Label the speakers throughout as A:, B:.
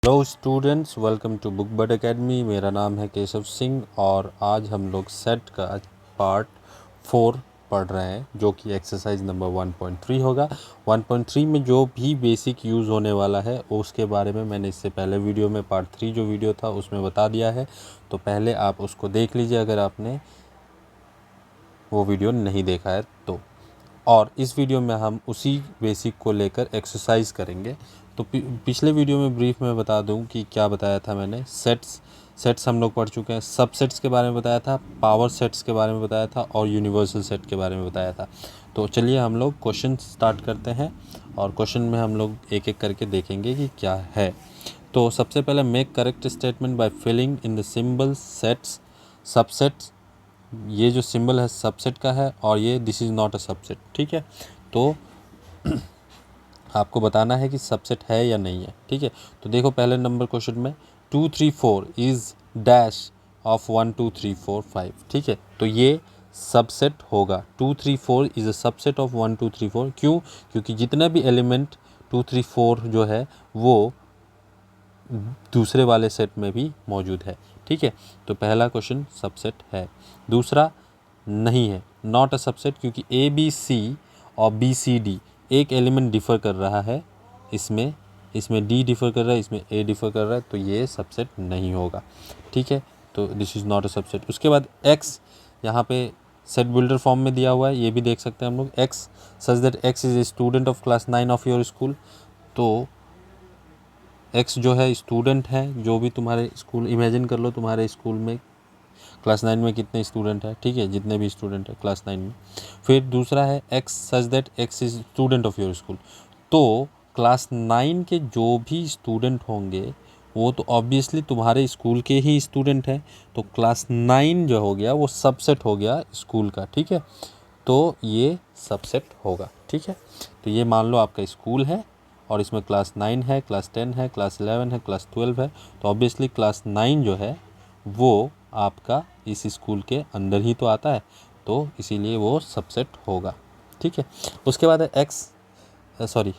A: Hello students, welcome to Book Bud Academy. मेरा नाम है केशव सिंह और आज हम लोग सेट का पार्ट 4 पढ़ रहे हैं, जो कि एक्सरसाइज नंबर 1.3 होगा। 1.3 में जो भी बेसिक यूज़ होने वाला है उसके बारे में मैंने इससे पहले वीडियो में पार्ट 3 जो वीडियो था उसमें बता दिया है, तो पहले आप उसको देख लीजिए अगर आपने वो वीडियो नहीं देखा है तो। और इस वीडियो में हम उसी बेसिक को लेकर एक्सरसाइज करेंगे। तो पिछले वीडियो में ब्रीफ में बता दूं कि क्या बताया था मैंने। सेट्स हम लोग पढ़ चुके हैं, सबसेट्स के बारे में बताया था, पावर सेट्स के बारे में बताया था और यूनिवर्सल सेट के बारे में बताया था। तो चलिए हम लोग क्वेश्चन स्टार्ट करते हैं और क्वेश्चन में हम लोग एक एक करके देखेंगे कि क्या है। तो सबसे पहले make correct statement by filling in the symbol sets subsets. ये जो सिंबल है सबसेट का है और ये this is not a subset, ठीक है। तो आपको बताना है कि सबसेट है या नहीं है, ठीक है। तो देखो पहले नंबर क्वेश्चन में 2 3 4 इज़ डैश ऑफ 1 2 3 4 5, ठीक है। तो ये सबसेट होगा। 2 3 4 इज़ अ सबसेट ऑफ 1 2 3 4। क्यों? क्योंकि जितना भी एलिमेंट 2 3 4 जो है वो दूसरे वाले सेट में भी मौजूद है, ठीक है। तो पहला क्वेश्चन सबसेट है। दूसरा नहीं है, नॉट अ सबसेट, क्योंकि ए बी सी और बी सी डी एक एलिमेंट डिफ़र कर रहा है, इसमें डी डिफ़र कर रहा है, इसमें ए डिफ़र कर रहा है, तो ये सबसेट नहीं होगा, ठीक है। तो this is not a subset. उसके बाद एक्स यहाँ पे सेट बिल्डर फॉर्म में दिया हुआ है, ये भी देख सकते हैं हम लोग। X such that x is a student of class 9 of your school. तो एक्स जो है स्टूडेंट है, जो भी तुम्हारे स्कूल, इमेजिन कर लो तुम्हारे स्कूल में क्लास 9 में कितने स्टूडेंट हैं, ठीक है, जितने भी स्टूडेंट है क्लास 9 में। फिर दूसरा है x such that x is student of your school. तो क्लास 9 के जो भी स्टूडेंट होंगे वो तो ऑब्वियसली तुम्हारे स्कूल के ही स्टूडेंट हैं। तो क्लास 9 जो हो गया वो सबसेट हो गया स्कूल का, ठीक है। तो ये सबसेट होगा, ठीक है। तो ये मान लो आपका स्कूल है और इसमें क्लास 9 है, क्लास 10 है, क्लास 11 है, क्लास 12 है। तो ऑब्वियसली क्लास 9 जो है वो आपका इस स्कूल के अंदर ही तो आता है, तो इसीलिए वो सबसेट होगा, ठीक है। उसके बाद है एक्स सॉरी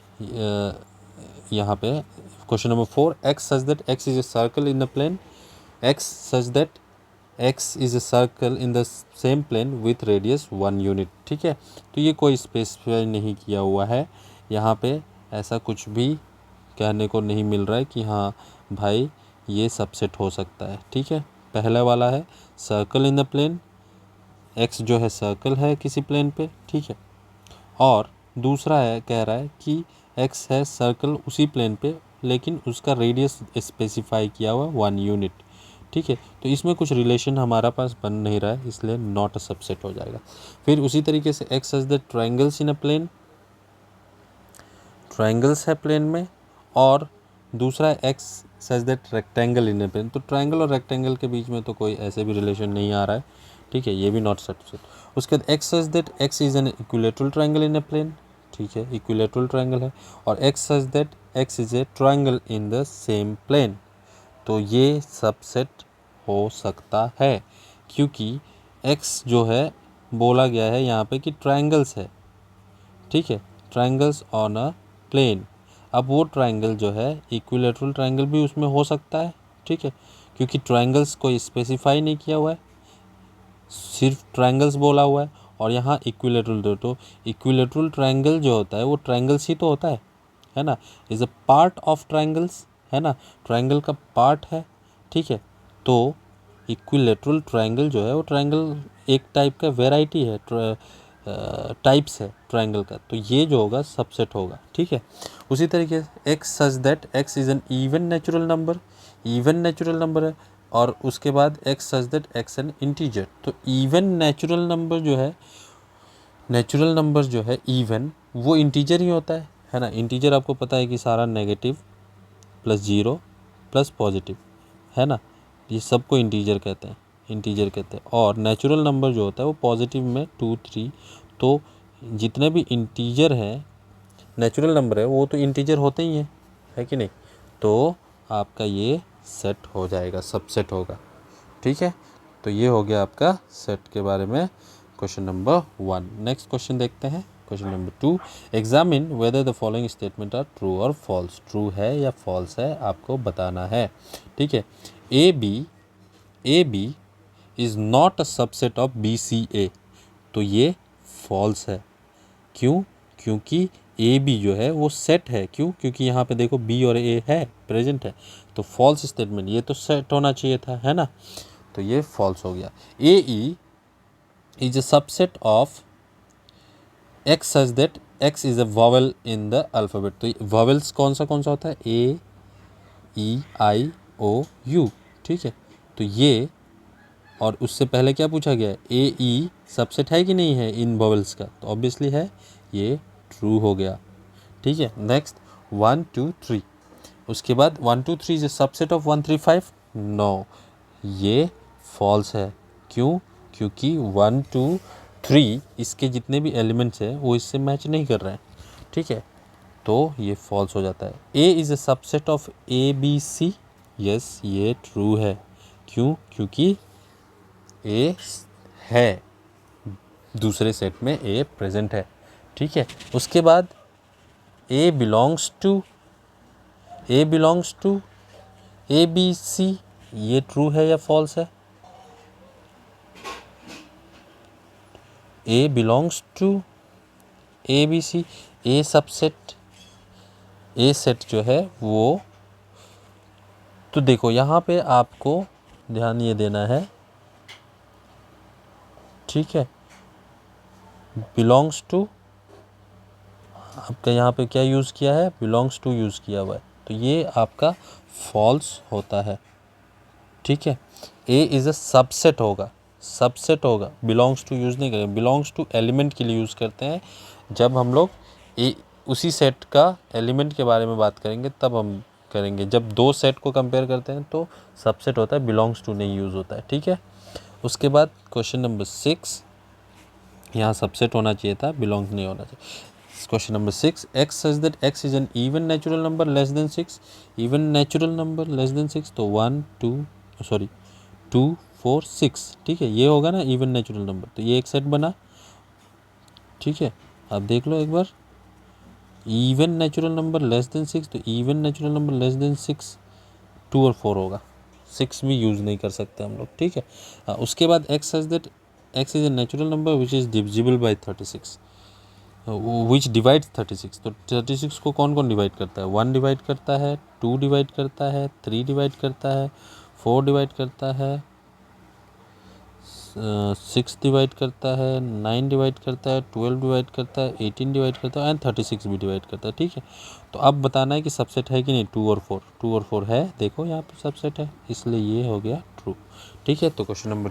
A: यहाँ पे question number 4, x such that x is a circle in the plane. X such that x is a circle in the same plane with radius 1 unit, ठीक है। तो ये कोई स्पेसिफाई नहीं किया हुआ है यहाँ पे, ऐसा कुछ भी कहने को नहीं मिल रहा है कि हाँ भाई ये सबसेट हो सकता है, ठीक है। पहला वाला है circle in the plane, x जो है सर्कल है किसी प्लेन पे, ठीक है। और दूसरा है कह रहा है कि एक्स है सर्कल उसी प्लेन पे लेकिन उसका रेडियस स्पेसिफाई किया हुआ 1 यूनिट, ठीक है। तो इसमें कुछ रिलेशन हमारा पास बन नहीं रहा है, इसलिए नॉट अ सबसेट हो जाएगा। फिर उसी तरीके से x such that triangles in a plane, triangles है प्लेन में, और दूसरा है x such that rectangle in a plane. तो ट्रायंगल और रेक्टेंगल के बीच में तो कोई ऐसे भी रिलेशन नहीं आ रहा है, ठीक है, ये भी नॉट सबसेट। उसके बाद x such that x is an equilateral triangle in a plane, ठीक है, इक्विलेटरल ट्रायंगल है। और x such that x is a triangle in the same plane, तो ये सबसेट हो सकता है क्योंकि एक्स जो है बोला गया है यहाँ पे कि ट्रायंगल्स है, ठीक है, ट्रायंगल्स ऑन अ प्लेन। अब वो ट्रायंगल जो है इक्विलेटरल ट्रायंगल भी उसमें हो सकता है, ठीक है, क्योंकि ट्रायंगल्स को स्पेसिफाई नहीं किया हुआ है, सिर्फ ट्रायंगल्स बोला हुआ है। और यहाँ इक्विलेटरल दो, तो इक्विलेटरल ट्रायंगल जो होता है वो ट्रायंगल्स ही तो होता है ना, is a part of triangles, है ना, ट्रायंगल का पार्ट है, ठीक है। तो इक्विलेटरल ट्रायंगल जो है वो ट्रायंगल एक टाइप का वेराइटी है, टाइप्स है ट्रायंगल का, तो ये जो होगा सबसेट होगा, ठीक है। उसी तरीके से x such that x is an even natural number, even natural number है। और उसके बाद x such that x N integer. तो इवन नेचुरल नंबर जो है, नेचुरल नंबर जो है इवन, वो इंटीजर ही होता है ना। इंटीजर आपको पता है कि सारा negative plus zero plus positive, है ना, ये सबको इंटीजर कहते हैं, इंटीजर कहते हैं। और नेचुरल नंबर जो होता है वो पॉजिटिव में 2 3, तो जितने भी इंटीजर हैं नेचुरल नंबर है वो तो इंटीजर होते ही हैं, है कि नहीं। तो आपका ये सेट हो जाएगा, सबसेट होगा, ठीक है। तो ये हो गया आपका सेट के बारे में क्वेश्चन नंबर 1। नेक्स्ट क्वेश्चन देखते हैं। Question number 2, examine whether the following statement are true और फॉल्स। ट्रू है या फॉल्स है आपको बताना है, ठीक है। A B is not a subset of B C A, तो ये फॉल्स है। क्यों? क्योंकि ए बी जो है वो सेट है। क्यों? क्योंकि यहाँ पे देखो बी और ए है, प्रेजेंट है, तो फॉल्स स्टेटमेंट, ये तो सेट होना चाहिए था, है ना, तो ये फॉल्स हो गया। A E is a subset of X such that x is a vowel in the alphabet. तो वॉवेल्स कौन सा होता है? ए ई आई ओ यू, ठीक है। तो ये, और उससे पहले क्या पूछा गया है? ए ई सबसेट है कि नहीं है इन वॉवेल्स का? तो ऑब्वियसली है, ये ट्रू हो गया, ठीक है। नेक्स्ट 1 2 3, उसके बाद 1 2 3 is a subset of 1 3 5, no, ये फॉल्स है। क्यों? क्योंकि 1 2 3 इसके जितने भी एलिमेंट्स हैं वो इससे मैच नहीं कर रहे हैं, ठीक है, तो ये फॉल्स हो जाता है। A is a subset of A B C, yes, ये ट्रू है। क्यों? क्योंकि ए है, दूसरे सेट में ए प्रेजेंट है, ठीक है। उसके बाद A belongs to A B C, ये ट्रू है या फॉल्स है? A belongs to A B C, A subset, A set जो है वो, तो देखो यहाँ पे आपको ध्यान ये देना है, ठीक है। बिलोंग्स टू, आपका यहाँ पे क्या यूज़ किया है? बिलोंग्स टू यूज़ किया हुआ है, तो ये आपका फॉल्स होता है, ठीक है। ए इज़ अ सबसेट होगा, बिलोंग्स टू यूज़ नहीं करेंगे। बिलोंग्स टू एलिमेंट के लिए यूज़ करते हैं, जब हम लोग उसी सेट का एलिमेंट के बारे में बात करेंगे तब हम करेंगे। जब दो सेट को कंपेयर करते हैं तो सबसेट होता है, बिलोंग्स टू नहीं यूज़ होता है, ठीक है। उसके बाद क्वेश्चन नंबर 6, यहाँ सबसेट होना चाहिए था, बिलोंग्स नहीं होना चाहिए। Question number 6, x such that x is N even natural number less than 6, even natural number less than 6, तो 2 4 6, ठीक है, ये होगा ना इवन नेचुरल नंबर, तो ये एक सेट बना, ठीक है। अब देख लो एक बार, even natural number less than 6, तो even natural number less than 6 2 और 4 होगा, 6 भी यूज़ नहीं कर सकते हम लोग, ठीक है। उसके बाद x such that x is a natural number which is divisible by 36, which divides 36, तो 36 को कौन कौन डिवाइड करता है? 1 डिवाइड करता है, 2 डिवाइड करता है, 3 डिवाइड करता है, 4 डिवाइड करता है, 6 डिवाइड करता है, 9 डिवाइड करता है, 12 डिवाइड करता है, 18 डिवाइड करता है, एंड 36 भी डिवाइड करता है, ठीक है। तो अब बताना है कि सबसेट है कि नहीं 2 और 4, 2 और 4 है, देखो यहाँ पे सबसेट है, इसलिए ये हो गया ट्रू, ठीक है। तो क्वेश्चन नंबर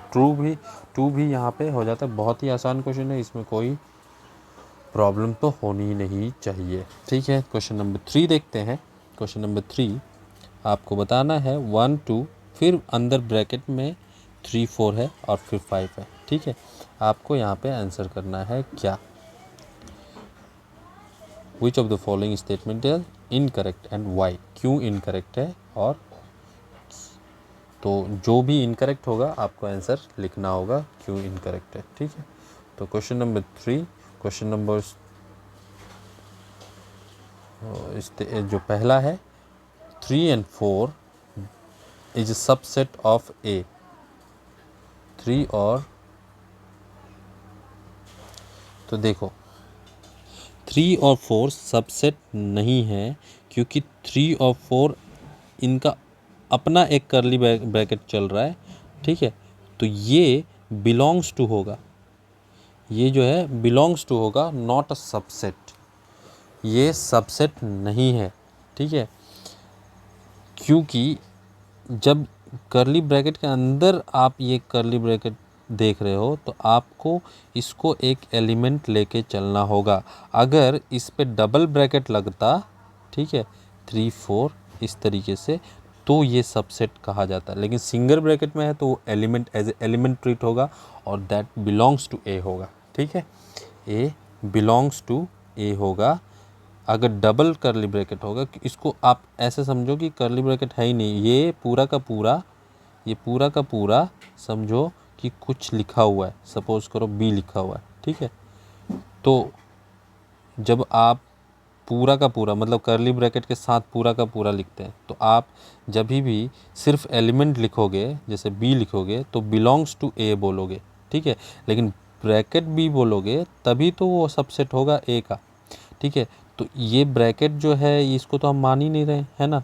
A: 2 भी यहाँ पे हो जाता है। बहुत ही आसान क्वेश्चन है, इसमें कोई प्रॉब्लम तो होनी नहीं चाहिए, ठीक है। क्वेश्चन नंबर 3 देखते हैं। क्वेश्चन नंबर 3 आपको बताना है 1 2, फिर अंदर ब्रैकेट में 3 4 है और फिर 5 है, ठीक है। आपको यहाँ पे आंसर करना है क्या? Which of the following statement is incorrect and why, क्यों इनकरेक्ट है, और तो जो भी इनकरेक्ट होगा आपको आंसर लिखना होगा क्यों इनकरेक्ट है, ठीक है। तो क्वेश्चन नंबर 3, क्वेश्चन नंबर जो पहला है 3 and 4 इज सबसेट ऑफ ए, 3 और, तो देखो 3 और 4 सबसेट नहीं है, क्योंकि 3 और 4 इनका अपना एक करली ब्रैकेट चल रहा है, ठीक है। तो ये बिलोंग्स टू होगा, ये जो है बिलोंग्स टू होगा, नॉट अ सबसेट, ये सबसेट नहीं है, ठीक है। क्योंकि जब करली ब्रैकेट के अंदर आप ये करली ब्रैकेट देख रहे हो तो आपको इसको एक एलिमेंट लेके चलना होगा। अगर इस पे डबल ब्रैकेट लगता, ठीक है, 3 4 इस तरीके से, तो ये सबसेट कहा जाता है। लेकिन सिंगल ब्रैकेट में है तो वो एलिमेंट एज एलिमेंट ट्रीट होगा और दैट बिलोंग्स टू ए होगा, ठीक है, ए बिलोंग्स टू ए होगा। अगर डबल करली ब्रैकेट होगा, इसको आप ऐसे समझो कि करली ब्रैकेट है ही नहीं, ये पूरा का पूरा समझो कि कुछ लिखा हुआ है, सपोज करो बी लिखा हुआ है, ठीक है। तो जब आप पूरा का पूरा मतलब करली ब्रैकेट के साथ पूरा का पूरा लिखते हैं, तो आप जब भी सिर्फ एलिमेंट लिखोगे, जैसे बी लिखोगे तो बिलोंग्स टू ए बोलोगे, ठीक है। लेकिन ब्रैकेट बी बोलोगे तभी तो वो सबसेट होगा ए का, ठीक है। तो ये ब्रैकेट जो है इसको तो हम मान ही नहीं रहे, है ना।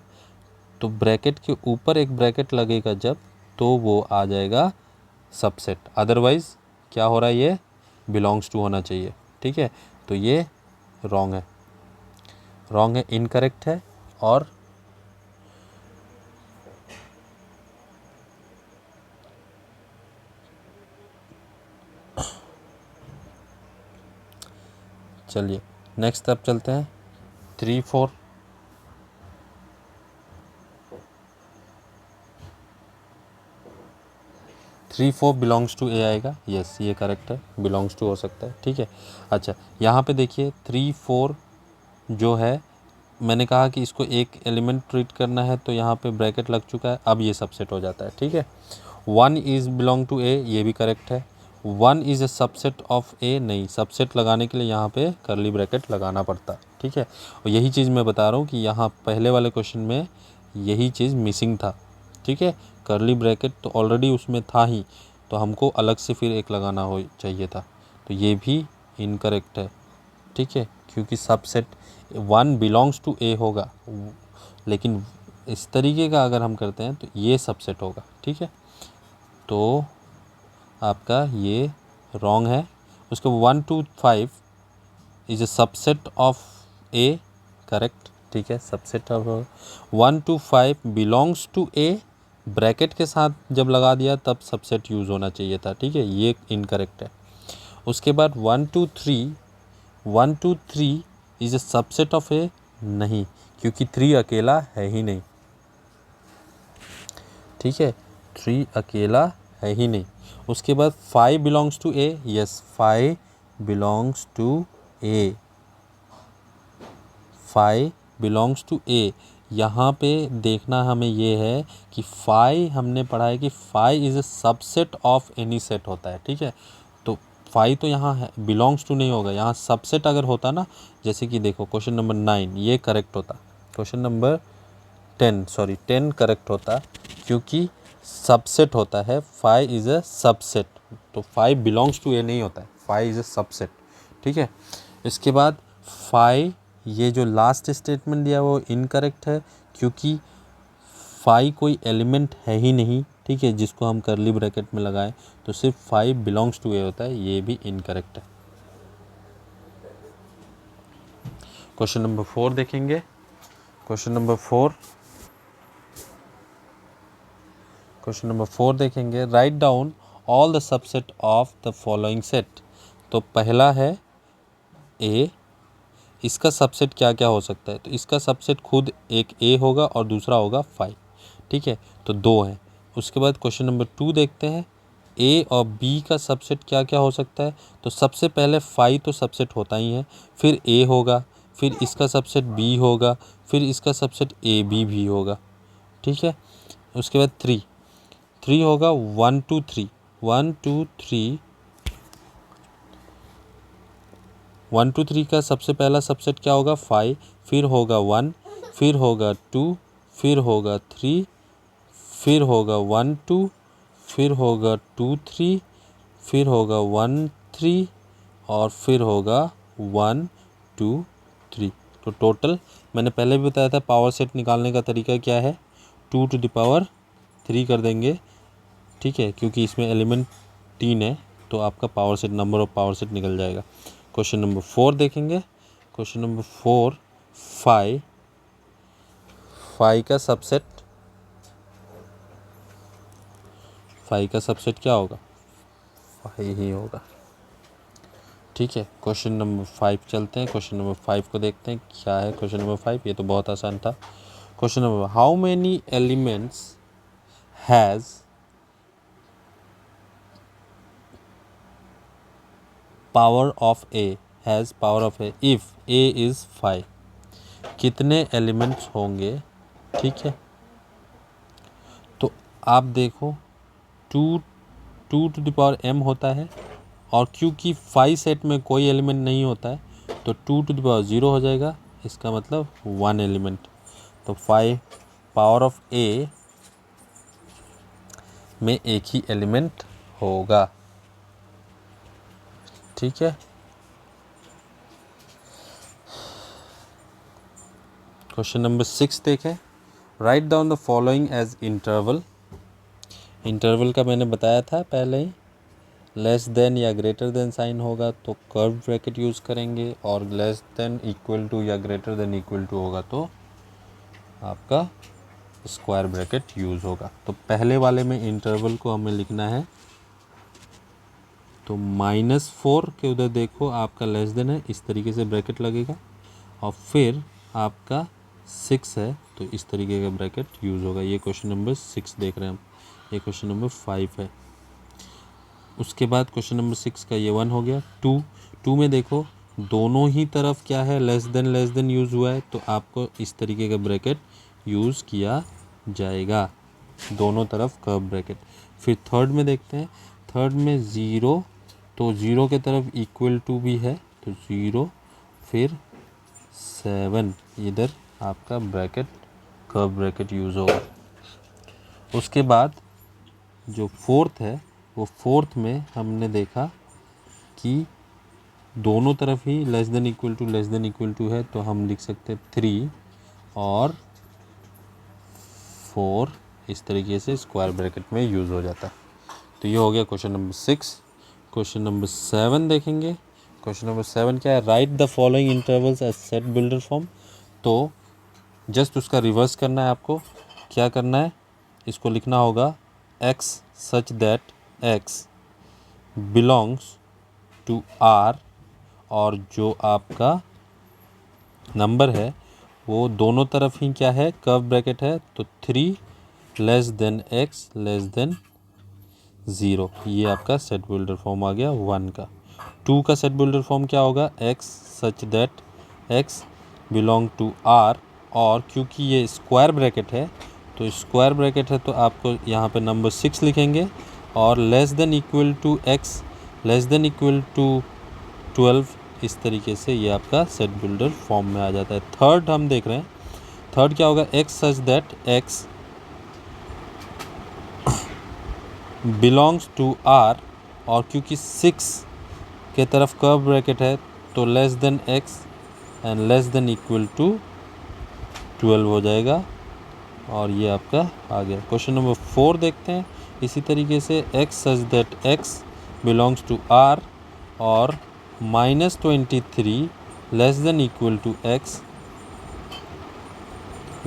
A: तो ब्रैकेट के ऊपर एक ब्रैकेट लगेगा जब, तो वो आ जाएगा सबसेट। अदरवाइज़ क्या हो रहा है, ये बिलोंग्स टू होना चाहिए, ठीक है। तो ये रॉन्ग है, रॉन्ग है, इनकरेक्ट है। और चलिए नेक्स्ट अब चलते हैं 3 4। 3 4 बिलोंग्स टू ए आएगा, यस ये करेक्ट है, बिलोंग्स टू हो सकता है, ठीक है। अच्छा यहाँ पे देखिए 3 4 जो है, मैंने कहा कि इसको एक एलिमेंट ट्रीट करना है, तो यहाँ पे ब्रैकेट लग चुका है, अब ये सबसेट हो जाता है, ठीक है। 1 इज़ बिलोंग टू ए, ये भी करेक्ट है। 1 इज़ ए सबसेट ऑफ ए, नहीं, सबसेट लगाने के लिए यहाँ पे करली ब्रैकेट लगाना पड़ता है, ठीक है। और यही चीज़ मैं बता रहा हूँ कि यहाँ पहले वाले क्वेश्चन में यही चीज़ मिसिंग था, ठीक है। करली ब्रैकेट तो ऑलरेडी उसमें था ही, तो हमको अलग से फिर एक लगाना हो चाहिए था, तो ये भी इनकरेक्ट है, ठीक है। क्योंकि सबसेट 1 बिलोंग्स टू ए होगा, लेकिन इस तरीके का अगर हम करते हैं तो ये सबसेट होगा, ठीक है। तो आपका ये रॉन्ग है। उसके 1 2 5 is a subset of A, correct, ठीक है। Subset of 1 2 5 belongs to A, bracket के साथ जब लगा दिया तब सबसेट यूज़ होना चाहिए था, ठीक है, ये इनकरेक्ट है। उसके बाद 1 2 3 1 2 3 इज ए सबसेट ऑफ ए, नहीं, क्योंकि 3 अकेला है ही नहीं, ठीक है, 3 अकेला है ही नहीं। उसके बाद 5 belongs to A, yes 5 belongs to A, 5 belongs to A. यहाँ पे देखना हमें ये है कि 5 हमने पढ़ा है कि 5 is a subset of any set होता है, ठीक है। तो 5 तो यहाँ है, बिलोंग्स टू नहीं होगा, यहाँ सबसेट अगर होता ना, जैसे कि देखो क्वेश्चन नंबर 9 ये करेक्ट होता, क्वेश्चन नंबर 10 करेक्ट होता, क्योंकि सबसेट होता है, 5 इज़ अ सबसेट, तो 5 बिलोंग्स टू ए नहीं होता है, 5 इज़ अ सबसेट, ठीक है। इसके बाद 5, ये जो लास्ट स्टेटमेंट दिया वो इनकरेक्ट है, क्योंकि 5 कोई एलिमेंट है ही नहीं, ठीक है, जिसको हम करली ब्रैकेट में लगाएं, तो सिर्फ 5 बिलोंग्स टू ए होता है, ये भी इनकरेक्ट है। क्वेश्चन नंबर 4 देखेंगे। क्वेश्चन नंबर 4 देखेंगे, write down all the subset of the following set. तो पहला है ए, इसका सबसेट क्या क्या हो सकता है, तो इसका सबसेट खुद एक ए होगा और दूसरा होगा 5, ठीक है, तो 2 है। उसके बाद क्वेश्चन नंबर 2 देखते हैं, ए और बी का सबसेट क्या क्या हो सकता है, तो सबसे पहले 5 तो सबसेट होता ही है, फिर ए होगा, फिर इसका सबसेट बी होगा, फिर इसका सबसेट ए बी भी होगा, ठीक है। उसके बाद 3 होगा 1 2 3 1 2 3 1 2 3 का सबसे पहला सबसेट क्या होगा 5, फिर होगा 1, फिर होगा 2, फिर होगा 3, फिर होगा 1 2, फिर होगा 2 3, फिर होगा 1 3, और फिर होगा 1 2 3। तो टोटल मैंने पहले भी बताया था, पावर सेट निकालने का तरीका क्या है, 2 टू द पावर 3 कर देंगे, ठीक है, क्योंकि इसमें एलिमेंट 3 है, तो आपका power set, number of power set निकल जाएगा। क्वेश्चन नंबर 4 देखेंगे। क्वेश्चन नंबर 4, 5 का सबसेट, 5 का सबसेट क्या होगा, 5 ही होगा, ठीक है। क्वेश्चन नंबर 5 चलते हैं, क्वेश्चन नंबर 5 को देखते हैं क्या है। क्वेश्चन नंबर 5 ये तो बहुत आसान था। Question number, how many elements has power of A, has power of A if A is 5, कितने एलिमेंट्स होंगे, ठीक है। तो आप देखो 2 टू द पावर m होता है, और क्योंकि 5 सेट में कोई एलिमेंट नहीं होता है, तो 2 टू द पावर 0 हो जाएगा, इसका मतलब 1 एलिमेंट। तो 5 पावर ऑफ a में एक ही एलिमेंट होगा। ठीक है, क्वेश्चन नंबर 6 देखें। Write down the following as interval. Interval का मैंने बताया था पहले ही, लेस देन या ग्रेटर देन साइन होगा तो कर्व ब्रैकेट यूज़ करेंगे, और लेस देन इक्वल टू या ग्रेटर देन इक्वल टू होगा तो आपका स्क्वायर ब्रैकेट यूज़ होगा। तो पहले वाले में इंटरवल को हमें लिखना है, तो -4 के उधर देखो आपका लेस देन है, इस तरीके से ब्रैकेट लगेगा, और फिर आपका 6 है तो इस तरीके का ब्रैकेट यूज़ होगा। ये क्वेश्चन नंबर 6 देख रहे हैं हम। ये क्वेश्चन नंबर 5 है। उसके बाद क्वेश्चन नंबर 6 का ये 1 हो गया। 2 में देखो दोनों ही तरफ क्या है, लेस देन यूज़ हुआ है, तो आपको इस तरीके का ब्रैकेट यूज़ किया जाएगा, दोनों तरफ कर्व ब्रैकेट। फिर थर्ड में देखते हैं, थर्ड में 0, तो 0 के तरफ इक्वल टू भी है तो 0, फिर 7, इधर आपका ब्रैकेट कर्व ब्रैकेट यूज़ होगा। उसके बाद जो फोर्थ है, वो फोर्थ में हमने देखा कि दोनों तरफ ही लेस देन इक्वल टू है, तो हम लिख सकते 3 और 4, इस तरीके से स्क्वायर ब्रैकेट में यूज़ हो जाता है। तो ये हो गया क्वेश्चन नंबर 6। क्वेश्चन नंबर 7 देखेंगे। क्वेश्चन नंबर 7 क्या है, write the following intervals as set builder form. तो जस्ट उसका रिवर्स करना है आपको। क्या करना है, इसको लिखना होगा x such that x belongs to r, और जो आपका नंबर है वो दोनों तरफ ही क्या है, कर्व ब्रैकेट है, तो 3 less than x less then 0, ये आपका सेट बिल्डर फॉर्म आ गया 1 का। 2 का सेट बिल्डर फॉर्म क्या होगा, x such that x belong to r, और क्योंकि ये स्क्वायर ब्रैकेट है तो स्क्वायर ब्रैकेट है तो आपको यहाँ पे नंबर 6 लिखेंगे, और less than equal to x less than equal to 12, इस तरीके से ये आपका सेट बिल्डर फॉर्म में आ जाता है। थर्ड हम देख रहे हैं, थर्ड क्या होगा, x such that x belongs to r, और क्योंकि 6 के तरफ कर्व ब्रैकेट है तो less than x and less than equal to 12 हो जाएगा, और ये आपका आ गया। क्वेश्चन नंबर 4 देखते हैं इसी तरीके से, x such that x belongs to r, और -23 less than equal to x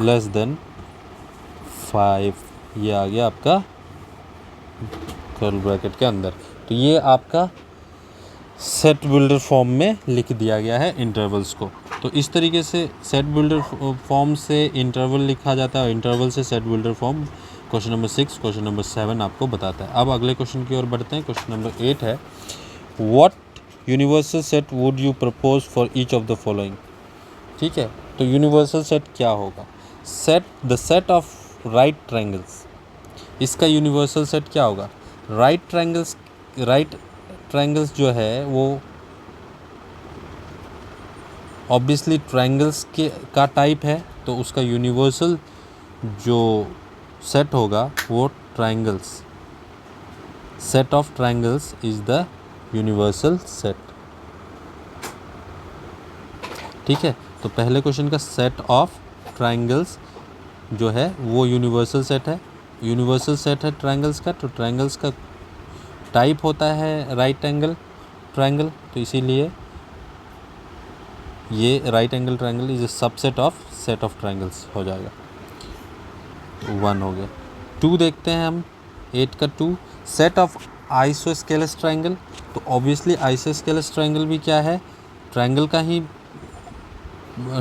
A: less than 5, ये आ गया आपका कर्ल ब्रैकेट के अंदर। तो ये आपका सेट बिल्डर फॉर्म में लिख दिया गया है इंटरवल्स को। तो इस तरीके से सेट बिल्डर फॉर्म से इंटरवल लिखा जाता है, और इंटरवल से set builder form question number 6 question number 7 आपको बताता है। अब अगले क्वेश्चन की ओर बढ़ते हैं। क्वेश्चन नंबर 8 है, what universal set would you propose for each of the following. ठीक है, तो यूनिवर्सल सेट क्या होगा, the set of right triangles, इसका यूनिवर्सल सेट क्या होगा, राइट ट्रायंगल्स जो है वो ऑब्वियसली ट्रायंगल्स का टाइप है, तो उसका यूनिवर्सल जो सेट होगा वो triangles, set of triangles is the universal set. ठीक है, तो पहले क्वेश्चन का सेट ऑफ ट्रायंगल्स जो है वो यूनिवर्सल सेट है, यूनिवर्सल सेट है ट्रायंगल्स का, तो ट्रायंगल्स का टाइप होता है राइट एंगल ट्रायंगल, तो इसीलिए ये right angle triangle is a subset of set of triangles हो जाएगा। 1 हो गया। 2 देखते हैं हम, 8 का 2, सेट ऑफ आइसोस्केलस ट्रायंगल, तो ऑब्वियसली आइसोस्केलस ट्रायंगल भी क्या है, ट्रायंगल का ही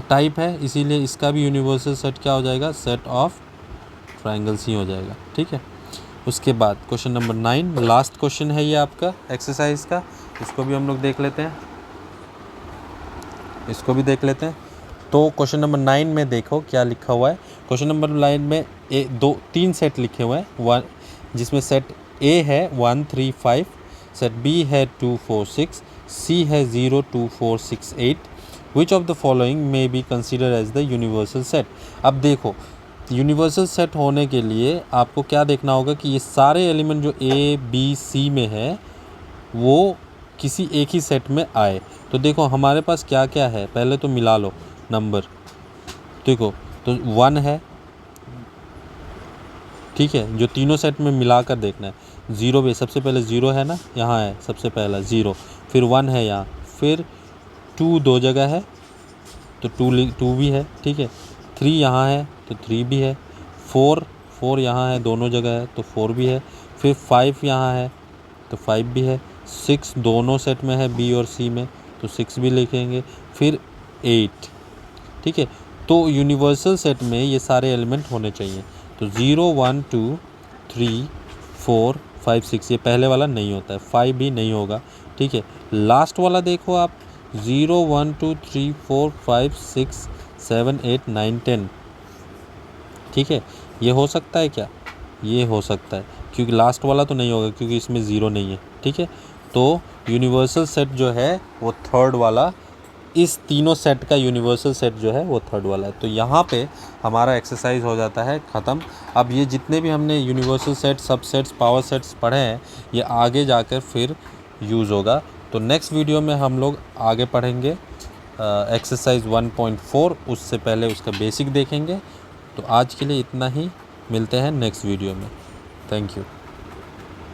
A: टाइप है, इसीलिए इसका भी यूनिवर्सल सेट क्या हो जाएगा, सेट ऑफ ट्रायंगल्स ही हो जाएगा। ठीक है, उसके बाद क्वेश्चन नंबर 9 लास्ट क्वेश्चन है ये आपका एक्सरसाइज का, इसको भी हम लोग देख लेते हैं, इसको भी देख लेते हैं। तो क्वेश्चन नंबर 9 में देखो क्या लिखा हुआ है। क्वेश्चन नंबर 9 में 3 सेट लिखे हुए हैं, जिसमें सेट ए है 1 3 5, सेट बी है 2 4 6, सी है 0 2 4 6 8, which of the following may be consider as the universal set. अब देखो यूनिवर्सल सेट होने के लिए आपको क्या देखना होगा कि ये सारे एलिमेंट जो ए बी सी में है वो किसी एक ही सेट में आए। तो देखो हमारे पास क्या क्या है, पहले तो मिला लो नंबर। देखो तो 1 है, ठीक है, जो तीनों सेट में मिलाकर देखना है। 0 भी सबसे पहले 0 है ना, यहाँ है सबसे पहला 0, फिर 1 है यहाँ, फिर 2 दो जगह है तो 2 भी है, ठीक है, 3 यहाँ है तो 3 भी है, 4 यहाँ है दोनों जगह है तो 4 भी है, फिर 5 यहाँ है तो 5 भी है, 6 दोनों सेट में है बी और सी में तो 6 भी लिखेंगे, फिर 8, ठीक है। तो यूनिवर्सल सेट में ये सारे एलिमेंट होने चाहिए। तो 0 1 2 3 4 5 6 ये पहले वाला नहीं होता है, 5 भी नहीं होगा, ठीक है। लास्ट वाला देखो आप 0 1 2 3 4 5 6 7 8 9 10, ठीक है। ये हो सकता है क्या, ये हो सकता है, क्योंकि लास्ट वाला तो नहीं होगा क्योंकि इसमें 0 नहीं है, ठीक है। तो यूनिवर्सल सेट जो है वो थर्ड वाला, इस तीनों सेट का यूनिवर्सल सेट जो है वो थर्ड वाला है। तो यहाँ पे हमारा एक्सरसाइज हो जाता है ख़त्म। अब ये जितने भी हमने universal set, subsets, power sets पढ़े हैं ये आगे जाकर फिर यूज़ होगा। तो नेक्स्ट वीडियो में हम लोग आगे पढ़ेंगे एक्सरसाइज 1.4, उससे पहले उसका बेसिक देखेंगे। तो आज के लिए इतना ही, मिलते हैं नेक्स्ट वीडियो में। Thank you.